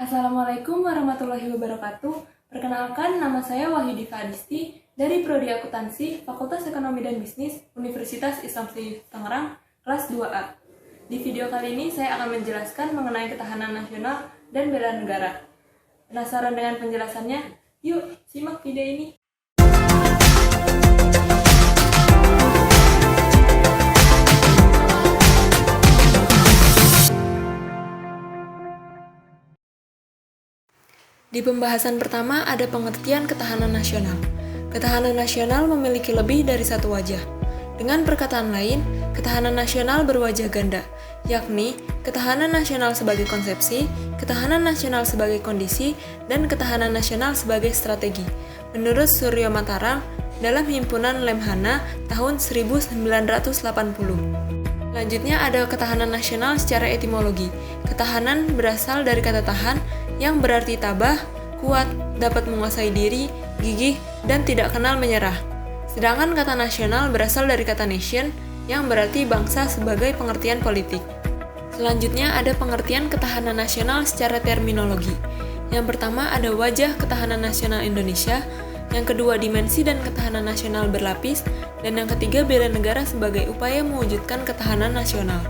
Assalamualaikum warahmatullahi wabarakatuh. Perkenalkan, nama saya Wahyudi Fadisti dari Prodi Akuntansi, Fakultas Ekonomi dan Bisnis, Universitas Islam Sri Tangerang, kelas 2A. Di video kali ini saya akan menjelaskan mengenai ketahanan nasional dan bela negara. Penasaran dengan penjelasannya? Yuk, simak video ini. Di pembahasan pertama ada pengertian ketahanan nasional. Ketahanan nasional memiliki lebih dari satu wajah. Dengan perkataan lain, ketahanan nasional berwajah ganda, yakni ketahanan nasional sebagai konsepsi, ketahanan nasional sebagai kondisi, dan ketahanan nasional sebagai strategi. Menurut Suryo Matarang dalam Himpunan Lemhana tahun 1980. Selanjutnya ada ketahanan nasional secara etimologi. Ketahanan berasal dari kata tahan yang berarti tabah, kuat, dapat menguasai diri, gigih, dan tidak kenal menyerah. Sedangkan kata nasional berasal dari kata nation yang berarti bangsa sebagai pengertian politik. Selanjutnya ada pengertian ketahanan nasional secara terminologi. Yang pertama ada wajah ketahanan nasional Indonesia, yang kedua dimensi dan ketahanan nasional berlapis, dan yang ketiga bela negara sebagai upaya mewujudkan ketahanan nasional.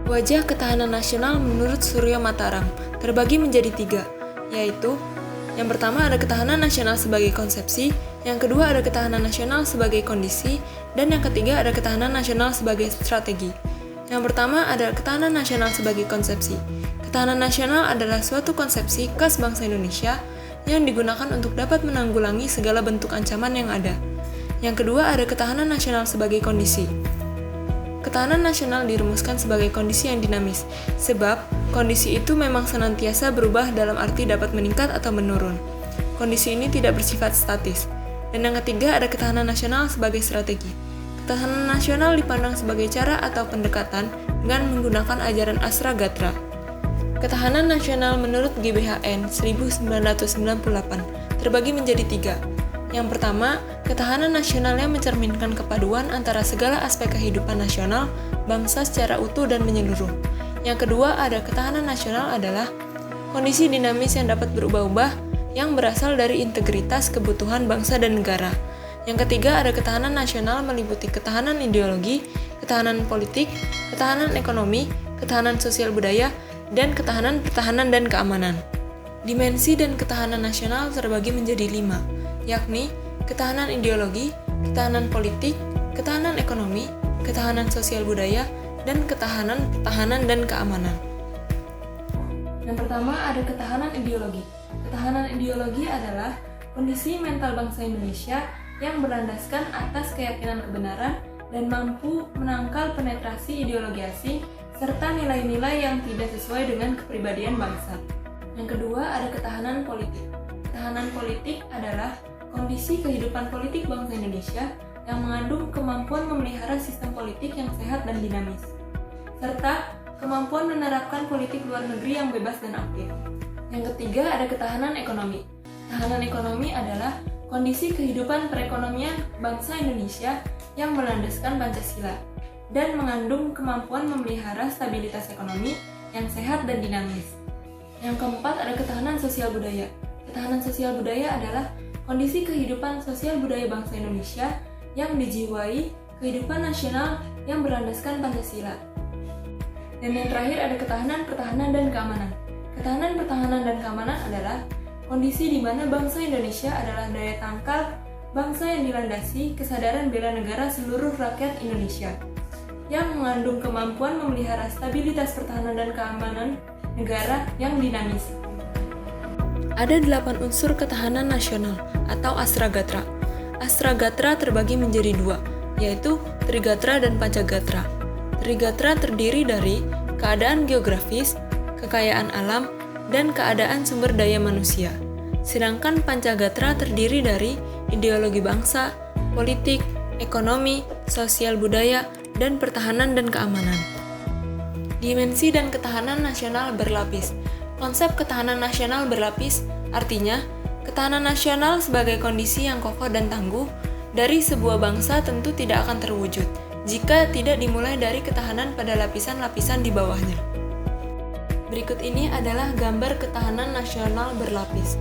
Wajah ketahanan nasional menurut Suryo Matarang terbagi menjadi 3, yaitu yang pertama ada ketahanan nasional sebagai konsepsi, yang kedua ada ketahanan nasional sebagai kondisi, dan yang ketiga ada ketahanan nasional sebagai strategi. Yang pertama ada ketahanan nasional sebagai konsepsi. Ketahanan nasional adalah suatu konsepsi khas bangsa Indonesia yang digunakan untuk dapat menanggulangi segala bentuk ancaman yang ada. Yang kedua ada ketahanan nasional sebagai kondisi. Ketahanan nasional dirumuskan sebagai kondisi yang dinamis, sebab kondisi itu memang senantiasa berubah dalam arti dapat meningkat atau menurun. Kondisi ini tidak bersifat statis. Dan yang ketiga ada ketahanan nasional sebagai strategi. Ketahanan nasional dipandang sebagai cara atau pendekatan dengan menggunakan ajaran Astra-Gatra. Ketahanan nasional menurut GBHN 1998 terbagi menjadi 3. Yang pertama, ketahanan nasional yang mencerminkan kepaduan antara segala aspek kehidupan nasional, bangsa secara utuh dan menyeluruh. Yang kedua, ada ketahanan nasional adalah kondisi dinamis yang dapat berubah-ubah yang berasal dari integritas kebutuhan bangsa dan negara. Yang ketiga, ada ketahanan nasional meliputi ketahanan ideologi, ketahanan politik, ketahanan ekonomi, ketahanan sosial budaya, dan ketahanan pertahanan dan keamanan. Dimensi dan ketahanan nasional terbagi menjadi 5, yakni ketahanan ideologi, ketahanan politik, ketahanan ekonomi, ketahanan sosial budaya, dan ketahanan pertahanan dan keamanan. Yang pertama ada ketahanan ideologi. Ketahanan ideologi adalah kondisi mental bangsa Indonesia yang berlandaskan atas keyakinan kebenaran dan mampu menangkal penetrasi ideologi asing serta nilai-nilai yang tidak sesuai dengan kepribadian bangsa. Yang kedua ada ketahanan politik. Ketahanan politik adalah kondisi kehidupan politik bangsa Indonesia yang mengandung kemampuan memelihara sistem politik yang sehat dan dinamis, serta kemampuan menerapkan politik luar negeri yang bebas dan aktif. Yang ketiga ada ketahanan ekonomi. Ketahanan ekonomi adalah kondisi kehidupan perekonomian bangsa Indonesia yang berlandaskan Pancasila dan mengandung kemampuan memelihara stabilitas ekonomi yang sehat dan dinamis. Yang keempat ada ketahanan sosial budaya. Ketahanan sosial budaya adalah kondisi kehidupan sosial budaya bangsa Indonesia yang dijiwai kehidupan nasional yang berlandaskan Pancasila. Dan yang terakhir ada ketahanan, pertahanan, dan keamanan. Ketahanan, pertahanan, dan keamanan adalah kondisi di mana bangsa Indonesia adalah daya tangkal bangsa yang dilandasi kesadaran bela negara seluruh rakyat Indonesia, yang mengandung kemampuan memelihara stabilitas pertahanan dan keamanan negara yang dinamis. Ada 8 unsur ketahanan nasional atau Astra-Gatra. Astra-Gatra terbagi menjadi 2, yaitu Trigatra dan Pancagatra. Trigatra terdiri dari keadaan geografis, kekayaan alam, dan keadaan sumber daya manusia. Sedangkan Pancagatra terdiri dari ideologi bangsa, politik, ekonomi, sosial budaya, dan pertahanan dan keamanan. Dimensi dan ketahanan nasional berlapis. Konsep ketahanan nasional berlapis artinya ketahanan nasional sebagai kondisi yang kokoh dan tangguh dari sebuah bangsa tentu tidak akan terwujud jika tidak dimulai dari ketahanan pada lapisan-lapisan di bawahnya. Berikut ini adalah gambar ketahanan nasional berlapis.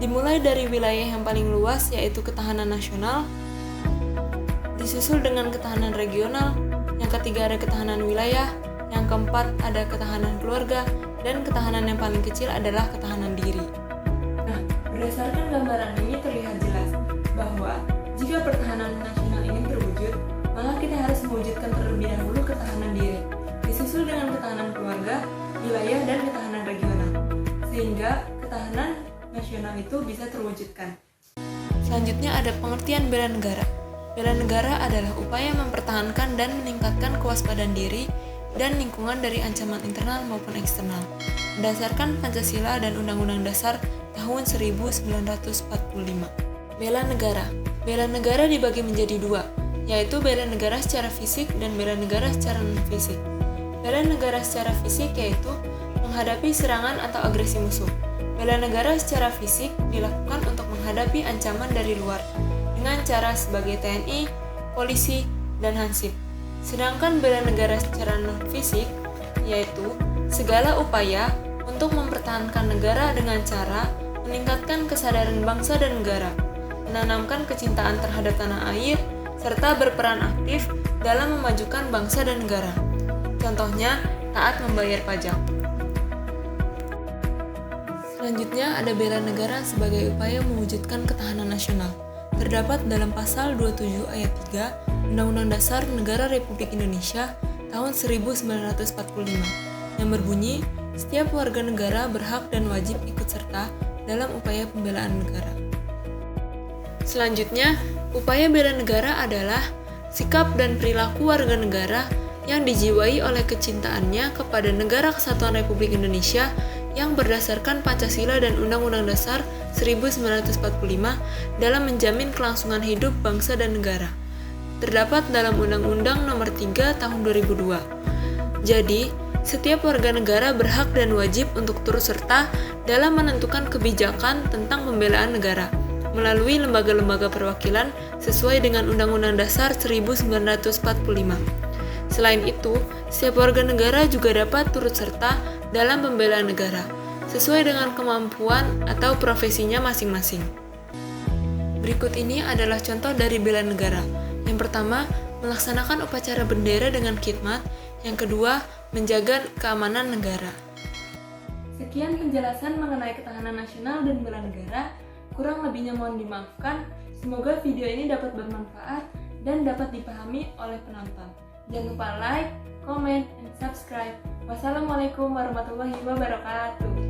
Dimulai dari wilayah yang paling luas yaitu ketahanan nasional, disusul dengan ketahanan regional, yang ketiga ada ketahanan wilayah, yang keempat ada ketahanan keluarga, dan ketahanan yang paling kecil adalah ketahanan diri. Nah, berdasarkan gambaran ini terlihat jelas bahwa jika pertahanan nasional ini terwujud, maka kita harus mewujudkan terlebih dahulu ketahanan diri, disusul dengan ketahanan keluarga, wilayah, dan ketahanan regional, sehingga ketahanan nasional itu bisa terwujudkan. Selanjutnya ada pengertian bela negara. Bela negara adalah upaya mempertahankan dan meningkatkan kewaspadaan diri dan lingkungan dari ancaman internal maupun eksternal, berdasarkan Pancasila dan Undang-Undang Dasar tahun 1945. Bela negara. Bela negara dibagi menjadi dua, yaitu bela negara secara fisik dan bela negara secara non-fisik. Bela negara secara fisik yaitu menghadapi serangan atau agresi musuh. Bela negara secara fisik dilakukan untuk menghadapi ancaman dari luar dengan cara sebagai TNI, polisi, dan hansip. Sedangkan bela negara secara non-fisik yaitu segala upaya untuk mempertahankan negara dengan cara meningkatkan kesadaran bangsa dan negara, menanamkan kecintaan terhadap tanah air, serta berperan aktif dalam memajukan bangsa dan negara. Contohnya, taat membayar pajak. Selanjutnya ada bela negara sebagai upaya mewujudkan ketahanan nasional. Terdapat dalam pasal 27 ayat 3 Undang-Undang Dasar Negara Republik Indonesia tahun 1945 yang berbunyi, setiap warga negara berhak dan wajib ikut serta dalam upaya pembelaan negara. Selanjutnya, upaya bela negara adalah sikap dan perilaku warga negara yang dijiwai oleh kecintaannya kepada Negara Kesatuan Republik Indonesia yang berdasarkan Pancasila dan Undang-Undang Dasar 1945 dalam menjamin kelangsungan hidup bangsa dan negara. Terdapat dalam Undang-Undang Nomor 3 Tahun 2002. Jadi, setiap warga negara berhak dan wajib untuk turut serta dalam menentukan kebijakan tentang pembelaan negara melalui lembaga-lembaga perwakilan sesuai dengan Undang-Undang Dasar 1945. Selain itu, setiap warga negara juga dapat turut serta dalam pembelaan negara, sesuai dengan kemampuan atau profesinya masing-masing. Berikut ini adalah contoh dari bela negara. Yang pertama, melaksanakan upacara bendera dengan khidmat. Yang kedua, menjaga keamanan negara. Sekian penjelasan mengenai ketahanan nasional dan bela negara. Kurang lebihnya mohon dimaafkan. Semoga video ini dapat bermanfaat dan dapat dipahami oleh penonton. Jangan lupa like, comment, and subscribe. Wassalamualaikum warahmatullahi wabarakatuh.